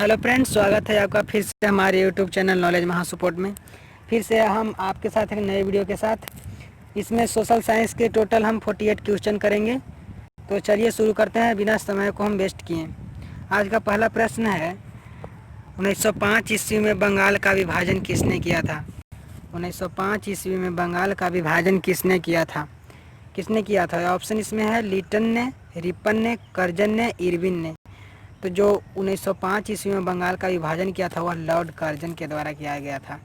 Hello friends, स्वागत है आपका फिर से हमारे यूट्यूब चैनल नॉलेज महासपोर्ट में। फिर से हम आपके साथ एक नए वीडियो के साथ इसमें सोशल साइंस के टोटल हम 48 क्वेश्चन करेंगे। तो चलिए शुरू करते हैं बिना समय को हम वेस्ट किए। आज का पहला प्रश्न है, 1905 ईस्वी में बंगाल का विभाजन किसने किया था? 1905 ईस्वी में बंगाल का विभाजन किसने किया था? ऑप्शन इसमें है लिटन ने, रिपन ने, कर्जन ने, इरविन ने। तो जो 1905 ईस्वी में बंगाल का विभाजन किया था वह लॉर्ड कर्जन के द्वारा किया गया था।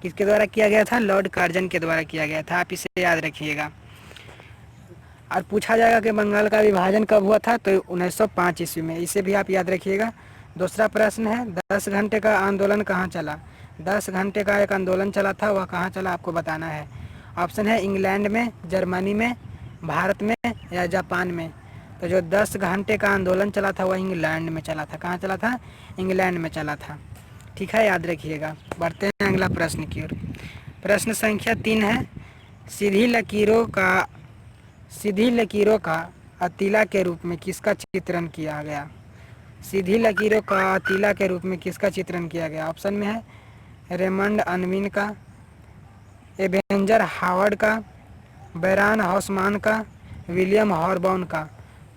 किसके द्वारा किया गया था? लॉर्ड कर्जन के द्वारा किया गया था। आप इसे याद रखिएगा। और पूछा जाएगा कि बंगाल का विभाजन कब हुआ था, तो 1905 ईस्वी में। इसे भी आप याद रखिएगा। दूसरा प्रश्न है, 10 घंटे का आंदोलन कहाँ चला? 10 घंटे का एक आंदोलन चला था, वह कहाँ चला आपको बताना है। ऑप्शन है इंग्लैंड में, जर्मनी में, भारत में या जापान में। तो जो 10 घंटे का आंदोलन चला था वह इंग्लैंड में चला था। कहाँ चला था? इंग्लैंड में चला था। ठीक है, याद रखिएगा। बढ़ते हैं अगला प्रश्न की ओर। प्रश्न संख्या 3 है, सीधी लकीरों का अतीला के रूप में किसका चित्रण किया गया? सीधी लकीरों का अतीला के रूप में किसका चित्रण किया गया? ऑप्शन में है रेमंड अनविन का, एवेंजर हावर्ड का, बैरान हॉसमान का, विलियम हॉर्बॉन का।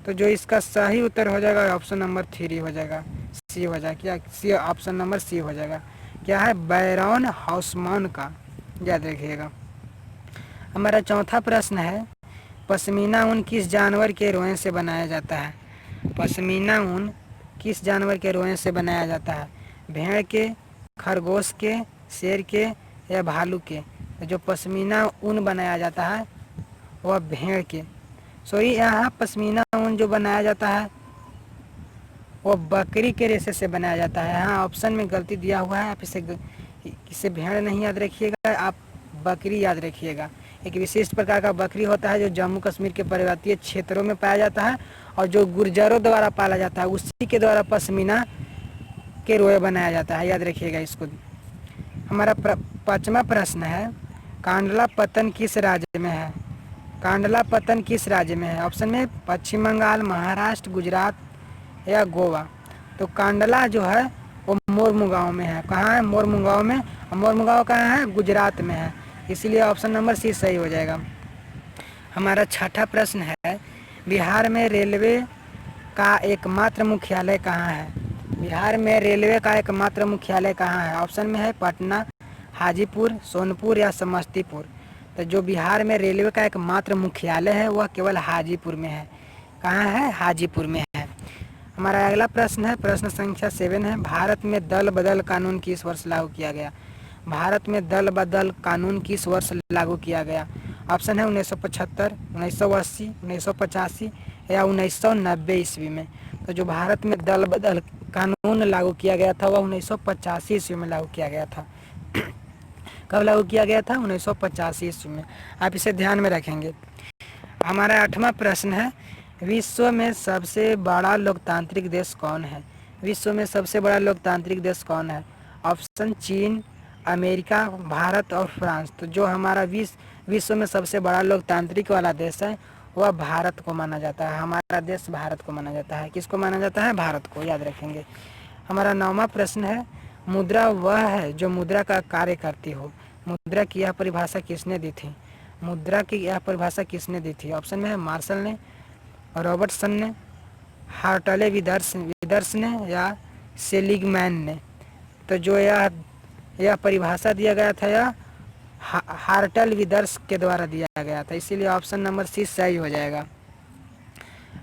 तो जो इसका सही उत्तर हो जाएगा ऑप्शन नंबर 3 हो जाएगा, सी हो जाएगा। क्या सी? ऑप्शन नंबर सी हो जाएगा। क्या है? बैरॉन हॉसमान का। याद रखिएगा। हमारा चौथा प्रश्न है, पश्मीना ऊन किस जानवर के रोएं से बनाया जाता है? पश्मीना ऊन किस जानवर के रोएं से बनाया जाता है? भेड़ के, खरगोश के, शेर के या भालू के? तो जो पश्मीना ऊन बनाया जाता है वह भेड़ के, सॉरी यहाँ पश्मीना ऊन जो बनाया जाता है वो बकरी के रेशे से बनाया जाता है। यहाँ ऑप्शन में गलती दिया हुआ है, आप इसे भेड़ नहीं याद रखिएगा, आप बकरी याद रखिएगा। एक विशिष्ट प्रकार का बकरी होता है जो जम्मू कश्मीर के पर्वतीय क्षेत्रों में पाया जाता है और जो गुर्जरों द्वारा पाला जाता है, उसी के द्वारा पश्मीना के रोए बनाया जाता है। याद रखिएगा इसको। हमारा 5वां प्रश्न है, कांडला पतन किस राज्य में है? कांडला पतन किस राज्य में है? ऑप्शन में पश्चिम बंगाल, महाराष्ट्र, गुजरात या गोवा। तो कांडला जो है वो मोरमुगांव में है। कहाँ है? मोरमुगांव में। मोरमुगांव कहाँ है? गुजरात में है। इसीलिए ऑप्शन नंबर सी सही हो जाएगा। हमारा 6ठा प्रश्न है, बिहार में रेलवे का एकमात्र मुख्यालय कहाँ है? बिहार में रेलवे का एकमात्र मुख्यालय कहाँ है? ऑप्शन में है पटना, हाजीपुर, सोनपुर या समस्तीपुर। तो जो बिहार में रेलवे का एकमात्र मुख्यालय है वह केवल हाजीपुर में है। कहाँ है? हाजीपुर में है। हमारा अगला प्रश्न है, प्रश्न संख्या 7 है, भारत में दल बदल कानून किस वर्ष लागू किया गया? भारत में दल बदल कानून किस वर्ष लागू किया गया? ऑप्शन है 1975, 1980, 1985 या 1990 ईस्वी में। तो जो भारत में दल बदल कानून लागू किया गया था वह 1985 ईस्वी में लागू किया गया था। कब लागू किया गया था? 1985 ईस्वी में। आप इसे ध्यान में रखेंगे। हमारा 8वां प्रश्न है, विश्व में सबसे बड़ा लोकतांत्रिक देश कौन है? विश्व में सबसे बड़ा लोकतांत्रिक देश कौन है? ऑप्शन चीन, अमेरिका, भारत और फ्रांस। तो जो हमारा विश्व में सबसे बड़ा लोकतांत्रिक वाला देश है वह भारत को माना जाता है। हमारा देश भारत को माना जाता है। किसको माना जाता है? भारत को। याद रखेंगे। हमारा 9वां प्रश्न है, मुद्रा वह है जो मुद्रा का कार्य करती हो। मुद्रा की यह परिभाषा किसने दी थी? मुद्रा की यह परिभाषा किसने दी थी? ऑप्शन में है मार्शल ने, रॉबर्टसन ने, हार्टले विदर्स ने या सेलिगमैन ने। तो जो यह परिभाषा दिया गया था यह हार्टल विदर्स के द्वारा दिया गया था। इसीलिए ऑप्शन नंबर सी सही हो जाएगा।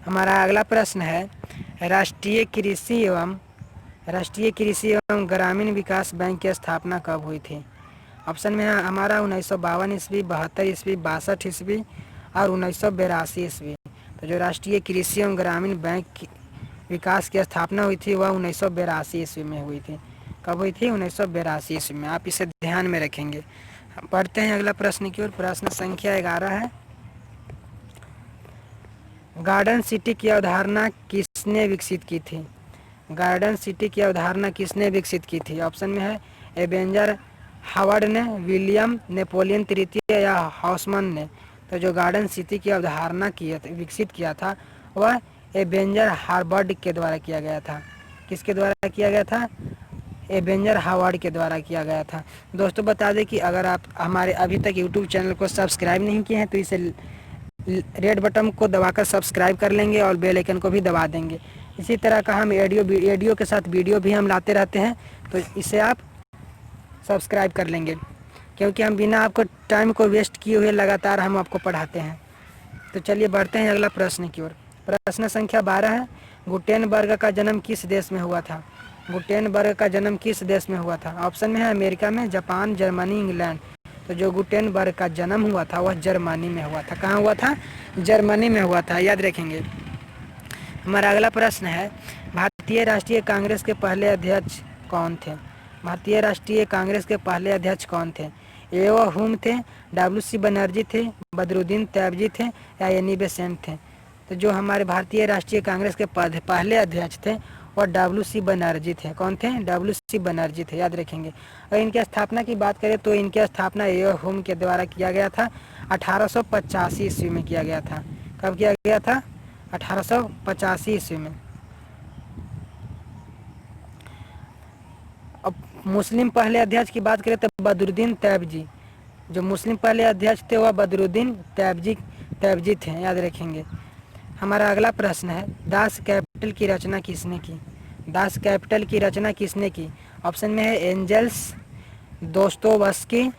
हमारा अगला प्रश्न है, राष्ट्रीय कृषि एवं ग्रामीण विकास बैंक की स्थापना कब हुई थी? ऑप्शन में है हमारा 1952 ईस्वी, 72 ईस्वी, 62 ईस्वी और 1982 ईस्वी। तो जो राष्ट्रीय कृषि एवं ग्रामीण बैंक विकास की स्थापना हुई थी वह 1982 ईस्वी में हुई थी। कब हुई थी? 1982 ईस्वी में। आप इसे ध्यान में रखेंगे। पढ़ते हैं अगला प्रश्न की ओर। प्रश्न संख्या 11 है, गार्डन सिटी की अवधारणा किसने विकसित की थी? गार्डन सिटी की अवधारणा किसने विकसित की थी? ऑप्शन में है एवेंजर हावर्ड ने, विलियम नेपोलियन तृतीय या हॉसमन ने। तो जो गार्डन सिटी की अवधारणा विकसित किया था वह एवेंजर हार्वर्ड के द्वारा किया गया था। किसके द्वारा किया गया था? एवेंजर हावर्ड के द्वारा किया गया था। दोस्तों बता दें कि अगर आप हमारे अभी तक यूट्यूब चैनल को सब्सक्राइब नहीं किए हैं तो इसे रेड बटन को दबाकर सब्सक्राइब कर लेंगे और बेल आइकन को भी दबा देंगे। इसी तरह का हम ऑडियो के साथ वीडियो भी हम लाते रहते हैं, तो इसे आप सब्सक्राइब कर लेंगे, क्योंकि हम बिना आपको टाइम को वेस्ट किए हुए लगातार हम आपको पढ़ाते हैं। तो चलिए बढ़ते हैं अगला प्रश्न की ओर। प्रश्न संख्या 12 है, गुटेनबर्ग का जन्म किस देश में हुआ था? गुटेनबर्ग का जन्म किस देश में हुआ था? ऑप्शन में है अमेरिका में, जापान, जर्मनी, इंग्लैंड। तो जो गुटेनबर्ग का जन्म हुआ था वह जर्मनी में हुआ था। कहाँ हुआ था? जर्मनी में हुआ था, याद रखेंगे। हमारा अगला प्रश्न है, भारतीय राष्ट्रीय कांग्रेस के पहले अध्यक्ष कौन थे? भारतीय राष्ट्रीय कांग्रेस के पहले अध्यक्ष कौन थे? एओ हुम थे, डब्ल्यू.सी. बनर्जी थे, बदरुद्दीन तैयबजी थे या एनी बेसेंट थे? तो जो हमारे भारतीय राष्ट्रीय कांग्रेस के पहले अध्यक्ष थे वह डब्ल्यू.सी. बनर्जी थे। कौन थे? डब्ल्यू.सी. बनर्जी थे, याद रखेंगे। और इनकी स्थापना की बात करें तो इनकी स्थापना एओ हुम के द्वारा किया गया था, 1885 ईस्वी में किया गया था। कब किया गया था? 1885 ईस्वी में। अब मुस्लिम पहले अध्यक्ष की बात करें तो बदरुद्दीन तैयबजी, जो मुस्लिम पहले अध्यक्ष थे वह बदरुद्दीन तैयबजी थे, याद रखेंगे। हमारा अगला प्रश्न है, दास कैपिटल की रचना किसने की? दास कैपिटल की रचना किसने की? ऑप्शन में है एंजल्स, दोस्तोवस्की,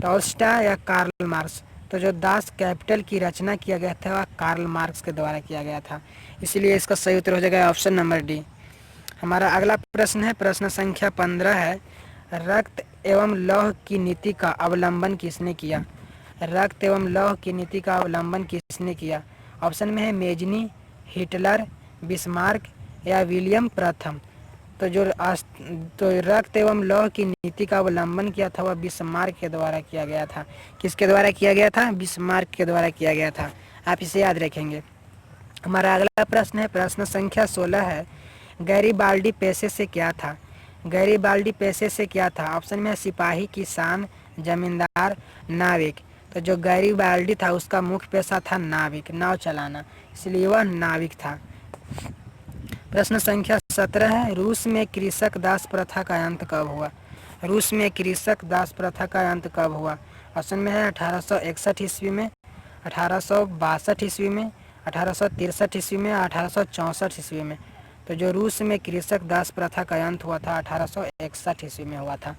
टॉल्स्टॉय या कार्ल मार्क्स। तो जो दास कैपिटल की रचना किया गया था वह कार्ल मार्क्स के द्वारा किया गया था, इसलिए इसका सही उत्तर हो जाएगा ऑप्शन नंबर डी। हमारा अगला प्रश्न है, प्रश्न संख्या 15 है, रक्त एवं लौह की नीति का अवलंबन किसने किया? रक्त एवं लौह की नीति का अवलंबन किसने किया? ऑप्शन में है मेजनी, हिटलर, बिस्मार्क या विलियम प्रथम। तो रक्त एवं लौह की नीति का अवलंबन किया था वह बिस्मार्क के द्वारा किया गया था। किसके द्वारा किया गया था? बिस्मार्क के द्वारा किया गया था, आप इसे याद रखेंगे। हमारा अगला प्रश्न है, प्रश्न संख्या 16 है, गैरीबाल्डी पेशे से क्या था? गैरीबाल्डी पेशे से क्या था? ऑप्शन में है सिपाही, किसान, जमींदार, नाविक। तो जो गैरीबाल्डी था उसका मुख्य पेशा था नाविक, नाव चलाना, इसलिए वह नाविक था। प्रश्न संख्या 17 है, रूस में कृषक दास प्रथा का अंत कब हुआ? रूस में कृषक दास प्रथा का अंत कब हुआ? ऑप्शन में है 1861 ईस्वी में, 1862 ईस्वी में, 1863 ईस्वी में, 1864 ईस्वी में। तो जो रूस में कृषक दास प्रथा का अंत हुआ था 1861 ईस्वी में हुआ था।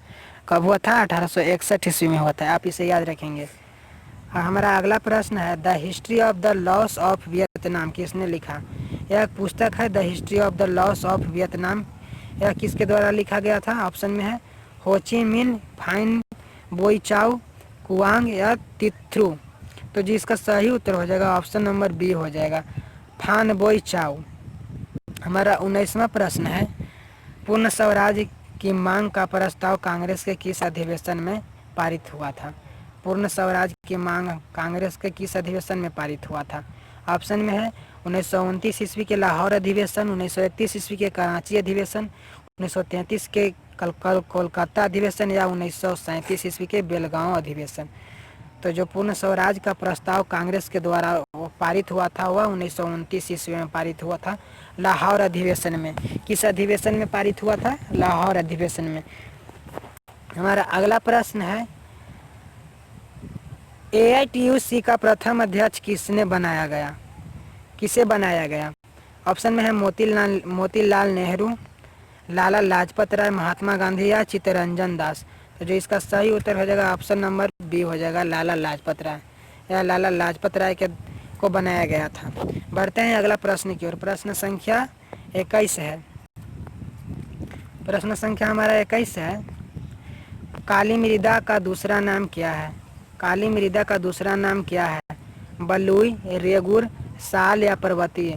कब हुआ था? 1861 ईस्वी में हुआ था, आप इसे याद रखेंगे। हमारा अगला प्रश्न है, the history of the loss of Vietnam किसने लिखा? यह एक पुस्तक है, the history of the loss of Vietnam. यह किसके द्वारा लिखा गया था? ऑप्शन में है हो ची मिन, फाइन बोई चाउ, कुआंग या तिथ्रू। तो जिसका सही उत्तर हो जाएगा ऑप्शन नंबर बी हो जाएगा, फान बोई चाउ। हमारा 19वां प्रश्न है, पूर्ण स्वराज की मांग का प्रस्ताव कांग्रेस के किस अधिवेशन में पारित हुआ था? पूर्ण स्वराज की मांग कांग्रेस के किस अधिवेशन में पारित हुआ था? ऑप्शन में है 1929 ईस्वी के लाहौर अधिवेशन, 1931 ईस्वी के कराची अधिवेशन, 1933 के कोलकाता अधिवेशन या 1937 ईस्वी के बेलगांव अधिवेशन। तो जो पूर्ण स्वराज का प्रस्ताव कांग्रेस के द्वारा पारित हुआ था वह 1929 ईस्वी में पारित हुआ था, लाहौर अधिवेशन में। किस अधिवेशन में पारित हुआ था? लाहौर अधिवेशन में। हमारा अगला प्रश्न है, AITUC का प्रथम अध्यक्ष किसे बनाया गया? ऑप्शन में है मोतीलाल नेहरू, लाला लाजपत राय, महात्मा गांधी या चित्तरंजन दास। तो जो इसका सही उत्तर हो जाएगा ऑप्शन नंबर बी हो जाएगा, लाला लाजपत राय, या लाला लाजपत राय को बनाया गया था। बढ़ते हैं अगला प्रश्न की ओर। प्रश्न संख्या 21 है। प्रश्न संख्या हमारा 21 है, काली मृदा का दूसरा नाम क्या है? काली मृदा का दूसरा नाम क्या है? बलुई, रेगुर, साल या पर्वतीय।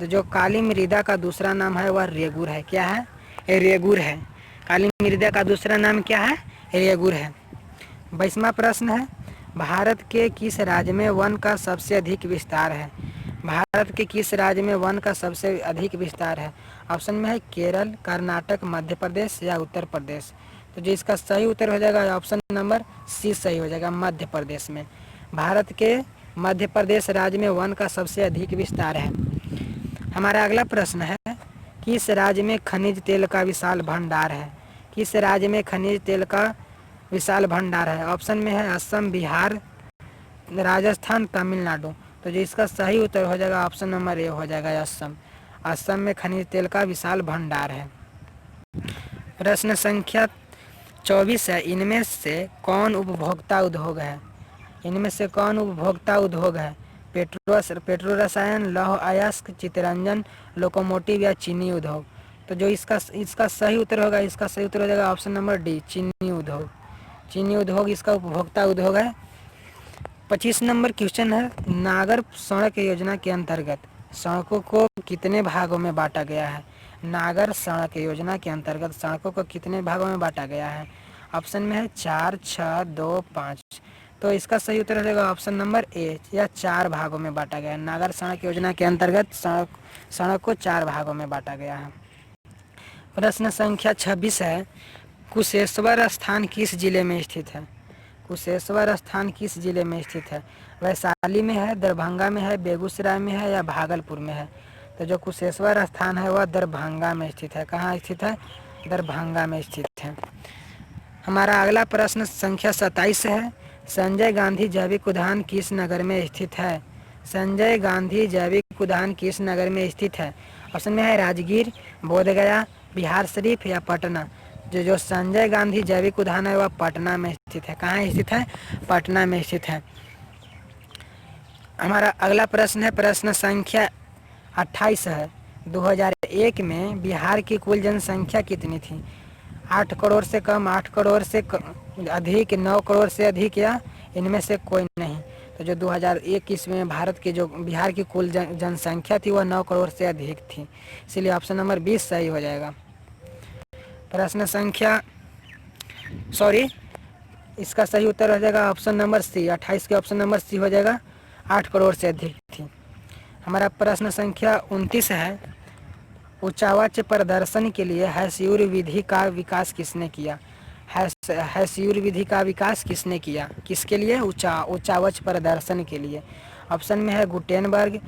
तो जो काली मृदा का दूसरा नाम है वह रेगुर है। क्या है? रेगुर है। काली मृदा का दूसरा नाम क्या है? रेगुर है। 22वां प्रश्न है, भारत के किस राज्य में वन का सबसे अधिक विस्तार है? भारत के किस राज्य में वन का सबसे अधिक विस्तार है? ऑप्शन में है केरल, कर्नाटक, मध्य प्रदेश या उत्तर प्रदेश। तो जो इसका सही उत्तर हो जाएगा ऑप्शन नंबर सी सही हो जाएगा, मध्य प्रदेश में। भारत के मध्य प्रदेश राज्य में वन का सबसे अधिक विस्तार है। हमारा अगला प्रश्न है, किस राज्य में खनिज तेल का विशाल भंडार है? किस राज्य में खनिज तेल का विशाल भंडार है? ऑप्शन में है असम, बिहार, राजस्थान, तमिलनाडु। तो जो इसका सही उत्तर हो जाएगा ऑप्शन नंबर ए हो जाएगा असम। असम में खनिज तेल का विशाल भंडार है। प्रश्न संख्या 24 है, इनमें से कौन उपभोक्ता उद्योग है? इनमें से कौन उपभोक्ता उद्योग है? पेट्रो रसायन, लौह अयस्क, चितरंजन, लोकोमोटिव या चीनी उद्योग। तो जो इसका सही उत्तर होगा, इसका सही उत्तर हो जाएगा ऑप्शन नंबर डी, चीनी उद्योग। चीनी उद्योग इसका उपभोक्ता उद्योग है। 25 नंबर क्वेश्चन है, नागर सड़क योजना के अंतर्गत सड़कों को कितने भागों में बांटा गया है? नागर सड़क योजना के अंतर्गत सड़कों को कितने भागों में बांटा गया है? ऑप्शन में है 4, 6, 2, 5। तो इसका सही उत्तर हो जाएगा ऑप्शन नंबर ए, या 4 भागों में बांटा गया है। नागर सड़क योजना के अंतर्गत सड़क को 4 भागों में बांटा गया है। प्रश्न संख्या 26 है, कुशेश्वर स्थान किस जिले में स्थित है? कुशेश्वर स्थान किस जिले में स्थित है? वैशाली में है, दरभंगा में है, बेगूसराय में है या भागलपुर में है? तो जो कुशेश्वर स्थान है वह दरभंगा में स्थित है। कहाँ स्थित है? दरभंगा में स्थित है। हमारा अगला प्रश्न संख्या 27 है, संजय गांधी जैविक उद्यान किस नगर में स्थित है? संजय गांधी जैविक उद्यान किस नगर में स्थित है? ऑप्शन में है राजगीर, बोधगया, बिहार शरीफ या पटना। जो संजय गांधी जैविक उद्यान है वह पटना में स्थित है। कहाँ स्थित है? पटना में स्थित है। हमारा अगला प्रश्न है, प्रश्न संख्या 28 है, 2001 में बिहार की कुल जनसंख्या कितनी थी? 8 करोड़ से कम, 8 करोड़ से अधिक, 9 करोड़ से अधिक या इनमें से कोई नहीं। तो जो 2001 ईस्वी में भारत के जो बिहार की कुल जनसंख्या थी वह 9 करोड़ से अधिक थी, इसलिए ऑप्शन नंबर 20 सही हो जाएगा। प्रश्न संख्या इसका सही उत्तर हो जाएगा ऑप्शन नंबर सी, 28 के ऑप्शन नंबर सी हो जाएगा, 8 करोड़ से अधिक थी। हमारा प्रश्न संख्या 29 है, उच्चावाच प्रदर्शन के लिए हैस्यूर विधि का विकास किसने किया? हैस्यूर विधि का विकास किसने किया? किसके लिए? उच्चावाच प्रदर्शन के लिए। ऑप्शन में है गुटेनबर्ग,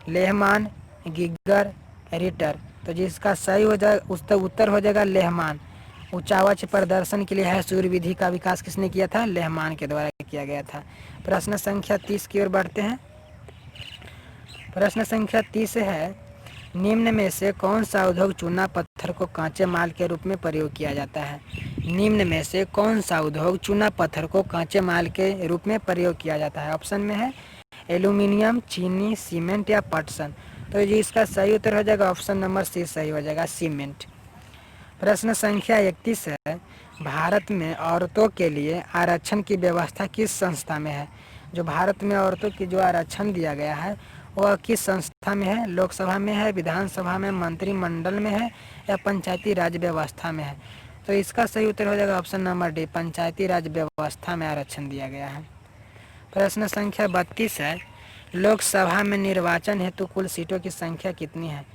लेहमान, गिगर, रिटर। तो जिसका सही हो जाएगा उत्तर हो जाएगा लेहमान। उच्चावाच प्रदर्शन के लिए हैस्यूर विधि का विकास किसने किया था? लेहमान के द्वारा किया गया था। प्रश्न संख्या 30 की ओर बढ़ते हैं। प्रश्न संख्या 30 है, निम्न में से कौन सा उद्योग चूना पत्थर को कांचे माल के रूप में प्रयोग किया जाता है? निम्न में से कौन सा उद्योग चूना पत्थर को कांचे माल के रूप में प्रयोग किया जाता है? ऑप्शन में है एल्यूमिनियम, चीनी, सीमेंट या पटसन। तो ये इसका सही उत्तर हो जाएगा ऑप्शन नंबर सी सही हो जाएगा, सीमेंट। प्रश्न संख्या 31 है, भारत में औरतों के लिए आरक्षण की व्यवस्था किस संस्था में है? जो भारत में औरतों की जो आरक्षण दिया गया है वह किस संस्था में है? लोकसभा में है, विधानसभा में, मंत्रिमंडल में है या पंचायती राज व्यवस्था में है? तो इसका सही उत्तर हो जाएगा ऑप्शन नंबर डी, पंचायती राज व्यवस्था में आरक्षण दिया गया है। प्रश्न संख्या 32 है, लोकसभा में निर्वाचन हेतु कुल सीटों की संख्या कितनी है?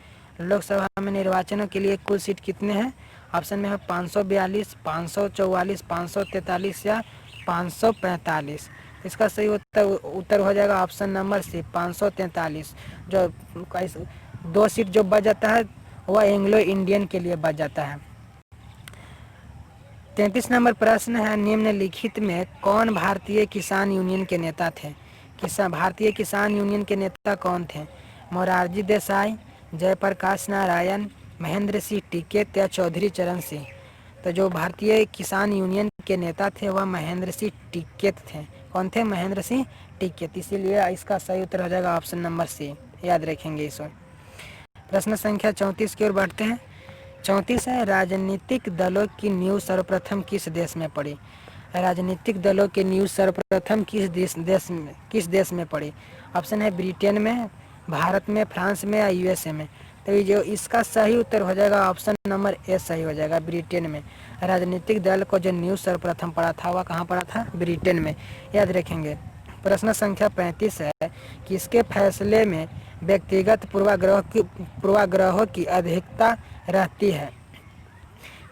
लोकसभा में निर्वाचनों के लिए कुल सीट कितने हैं? ऑप्शन में है 542, 544, 543 या 545। इसका सही उत्तर हो जाएगा ऑप्शन नंबर सी, 543। जो 2 सीट जो बच जाता है वह एंग्लो इंडियन के लिए बच जाता है। 33 नंबर प्रश्न है, निम्नलिखित में कौन भारतीय किसान यूनियन के नेता थे? भारतीय किसान यूनियन के नेता कौन थे? मोरारजी देसाई, जयप्रकाश नारायण, महेंद्र सिंह टिकैत या चौधरी चरण सिंह। तो जो भारतीय किसान यूनियन के नेता थे वह महेंद्र सिंह टिकैत थे। कौन थे? महेंद्र सिंह टिकैत। इसीलिए इसका सही उत्तर हो जाएगा ऑप्शन नंबर सी, याद रखेंगे इस। प्रश्न संख्या 34 की ओर बढ़ते हैं। 34 है, राजनीतिक दलों की नींव सर्वप्रथम किस देश में पड़ी? राजनीतिक दलों की नींव सर्वप्रथम किस देश में पड़ी? ऑप्शन है ब्रिटेन में, भारत में, फ्रांस में या यूएसए में। तो जो इसका सही उत्तर हो जाएगा ऑप्शन नंबर ए सही हो जाएगा, ब्रिटेन में। राजनीतिक दल को जो नींव सर्वप्रथम पड़ा था वह कहाँ पड़ा था? ब्रिटेन में, याद रखेंगे। प्रश्न संख्या 35 है, किसके फैसले में व्यक्तिगत पूर्वाग्रहों की अधिकता रहती है?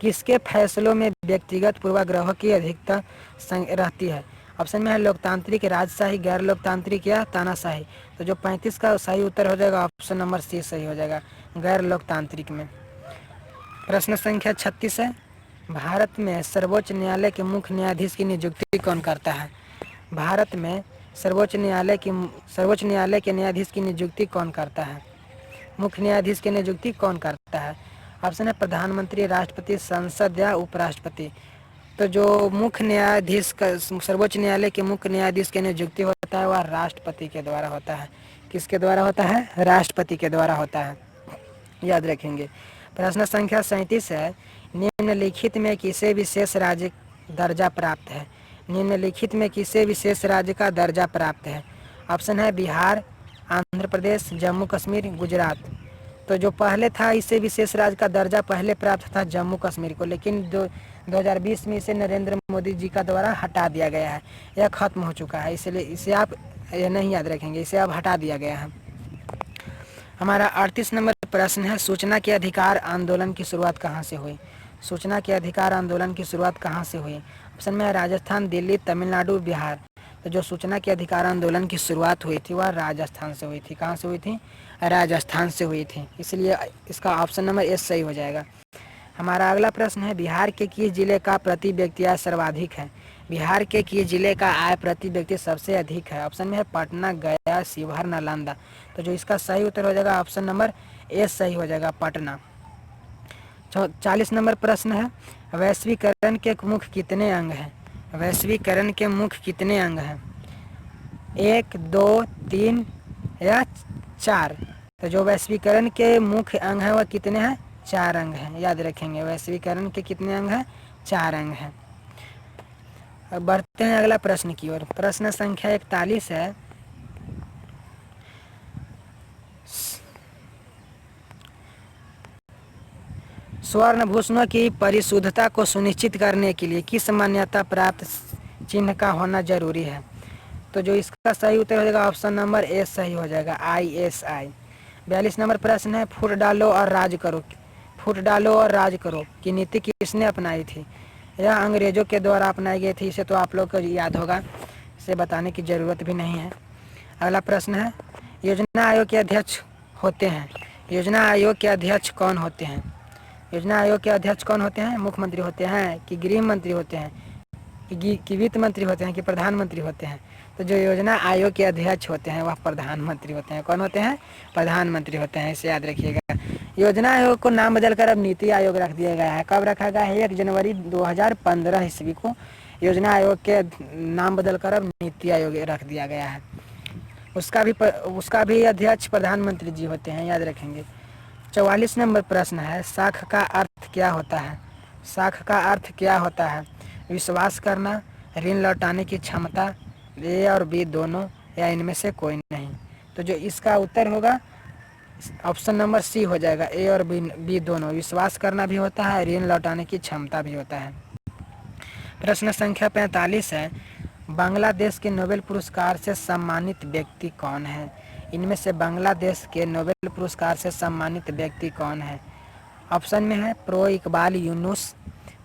किसके फैसलों में व्यक्तिगत पूर्वाग्रहों की अधिकता रहती है? ऑप्शन में है लोकतांत्रिक, राजशाही, गैर लोकतांत्रिक या तानाशाही। तो जो 35 का सही उत्तर हो जाएगा ऑप्शन नंबर सी सही हो जाएगा, गैर लोकतांत्रिक में। प्रश्न संख्या 36 है, भारत में सर्वोच्च न्यायालय के मुख्य न्यायाधीश की नियुक्ति कौन करता है? भारत में सर्वोच्च न्यायालय के न्यायाधीश की नियुक्ति कौन करता है? मुख्य न्यायाधीश की नियुक्ति कौन करता है? ऑप्शन है प्रधानमंत्री, राष्ट्रपति, संसद या उपराष्ट्रपति। तो जो मुख्य न्यायाधीश का सर्वोच्च न्यायालय के मुख्य न्यायाधीश की नियुक्ति होता है वह राष्ट्रपति के द्वारा होता है। किसके द्वारा होता है? राष्ट्रपति के द्वारा होता है, याद रखेंगे। प्रश्न संख्या 37 है, निम्नलिखित में किसे विशेष राज्य दर्जा प्राप्त है? निम्नलिखित में किसे विशेष राज्य का दर्जा प्राप्त है? ऑप्शन है बिहार, आंध्र प्रदेश, जम्मू कश्मीर, गुजरात। तो जो पहले था इसे विशेष राज्य का दर्जा पहले प्राप्त था जम्मू कश्मीर को, लेकिन 2020 में इसे नरेंद्र मोदी जी का द्वारा हटा दिया गया है, यह खत्म हो चुका है, इसलिए इसे आप यह नहीं याद रखेंगे, इसे अब हटा दिया गया है। हमारा 38 नंबर प्रश्न है, सूचना के अधिकार आंदोलन की शुरुआत कहाँ से हुई? सूचना के अधिकार आंदोलन की शुरुआत कहाँ से हुई? ऑप्शन में है राजस्थान, दिल्ली, तमिलनाडु, बिहार। तो जो सूचना के अधिकार आंदोलन की शुरुआत हुई थी वह राजस्थान से हुई थी। कहाँ से हुई थी? राजस्थान से हुई थी, इसलिए इसका ऑप्शन नंबर ए सही हो जाएगा। हमारा अगला प्रश्न है, बिहार के किस जिले का प्रति व्यक्ति आय सर्वाधिक है? बिहार के किस जिले का आय प्रति व्यक्ति सबसे अधिक है? ऑप्शन में है पटना, गया, शिवहर, नालंदा। तो जो इसका सही उत्तर हो जाएगा ऑप्शन नंबर ए सही हो जाएगा, पटना। 40 नंबर प्रश्न है, वैश्वीकरण के मुख्य कितने अंग हैं? वैश्वीकरण के मुख्य कितने अंग हैं? 1, 2, 3 या 4? तो जो वैश्वीकरण के मुख्य अंग है वह कितने हैं? 4 अंग हैं, याद रखेंगे। वैश्वीकरण के कितने अंग हैं? 4 अंग हैं। अब बढ़ते हैं अगला प्रश्न की ओर। प्रश्न संख्या 41 है, स्वर्ण भूषणों की परिशुद्धता को सुनिश्चित करने के लिए किस मान्यता प्राप्त चिन्ह का होना जरूरी है? तो जो इसका सही उत्तर हो जाएगा ऑप्शन नंबर ए सही हो जाएगा, ISI। 42 नंबर प्रश्न है, फूट डालो और राज करो, फूट डालो और राज करो की नीति किसने अपनाई थी? यह अंग्रेजों के द्वारा अपनाई गई थी, इसे तो आप लोग को याद होगा, इसे बताने की जरूरत भी नहीं है। अगला प्रश्न है, योजना आयोग के अध्यक्ष होते हैं, योजना आयोग के अध्यक्ष कौन होते हैं? योजना आयोग के अध्यक्ष कौन होते हैं? मुख्यमंत्री होते हैं कि गृह मंत्री होते हैं कि वित्त मंत्री होते हैं कि प्रधानमंत्री होते हैं? तो जो योजना आयोग के अध्यक्ष होते हैं वह प्रधानमंत्री होते हैं। कौन होते हैं? प्रधानमंत्री होते हैं, इसे याद रखिएगा। योजना आयोग को नाम बदलकर अब नीति आयोग रख दिया गया है। कब रखा गया है? 1 जनवरी 2015 ईस्वी को योजना आयोग के नाम बदलकर अब नीति आयोग रख दिया गया है। उसका भी अध्यक्ष प्रधानमंत्री जी होते हैं, याद रखेंगे। 44 नंबर प्रश्न है, साख का अर्थ क्या होता है? साख का अर्थ क्या होता है? विश्वास करना, ऋण लौटाने की क्षमता, ए और बी दोनों, या इनमें से कोई नहीं? तो जो इसका उत्तर होगा ऑप्शन नंबर सी हो जाएगा, ए और बी दोनों। विश्वास करना भी होता है, ऋण लौटाने की क्षमता भी होता है। प्रश्न संख्या 45 है, बांग्लादेश के नोबेल पुरस्कार से सम्मानित व्यक्ति कौन है? इनमें से बांग्लादेश के नोबेल पुरस्कार से सम्मानित व्यक्ति कौन है? ऑप्शन में है प्रो इकबाल यूनुस,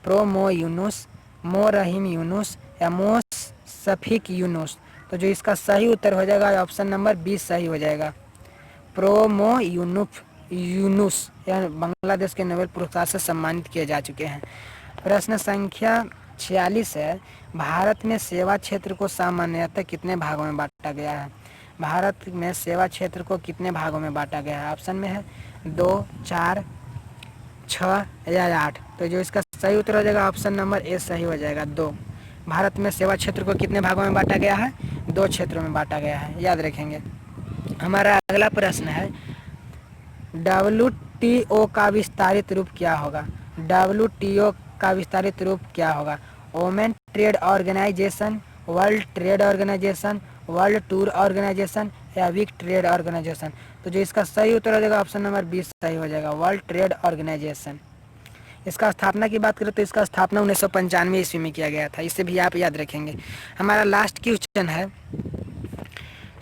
प्रो मो यूनुस, मो रहीम यूनुस या मो शफीक यूनुस। तो जो इसका सही उत्तर हो जाएगा ऑप्शन नंबर बी सही हो जाएगा, प्रो मो यूनुस, यह बांग्लादेश के नोबेल पुरस्कार से सम्मानित किए जा चुके हैं। प्रश्न संख्या 46 है, भारत में सेवा क्षेत्र को सामान्यतः कितने भागों में बांटा गया है? भारत में सेवा क्षेत्र को कितने भागों में बांटा गया है? ऑप्शन में है 2, 4, 6 या 8। तो जो इसका सही उत्तर हो जाएगा ऑप्शन नंबर ए सही हो जाएगा, 2। भारत में सेवा क्षेत्र को कितने भागों में बांटा गया है? 2 क्षेत्रों में बांटा गया है, याद रखेंगे। हमारा अगला प्रश्न है, WTO का विस्तारित रूप क्या होगा? WTO का विस्तारित रूप क्या होगा? Women trade organisation, world trade organisation, world tour organisation या वीक ट्रेड ऑर्गेनाइजेशन? तो जो इसका सही उत्तर हो जाएगा ऑप्शन नंबर 20 सही हो जाएगा, वर्ल्ड ट्रेड ऑर्गेनाइजेशन। इसका स्थापना की बात करें तो इसका स्थापना 1995 ईस्वी में किया गया था, इसे भी आप याद रखेंगे। हमारा लास्ट क्वेश्चन है,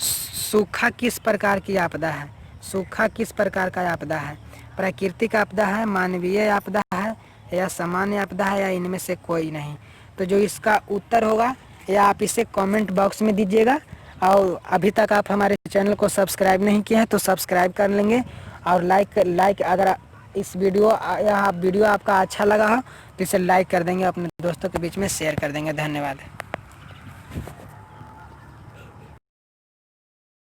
सूखा किस प्रकार की आपदा है? सूखा किस प्रकार का आपदा है? प्राकृतिक आपदा है, मानवीय आपदा है या सामान्य आपदा है या इनमें से कोई नहीं? तो जो इसका उत्तर होगा या आप इसे कमेंट बॉक्स में दीजिएगा। और अभी तक आप हमारे चैनल को सब्सक्राइब नहीं किए हैं तो सब्सक्राइब कर लेंगे और लाइक अगर इस वीडियो यह वीडियो आपका अच्छा लगा हो तो इसे लाइक कर देंगे, अपने दोस्तों के बीच में शेयर कर देंगे। धन्यवाद।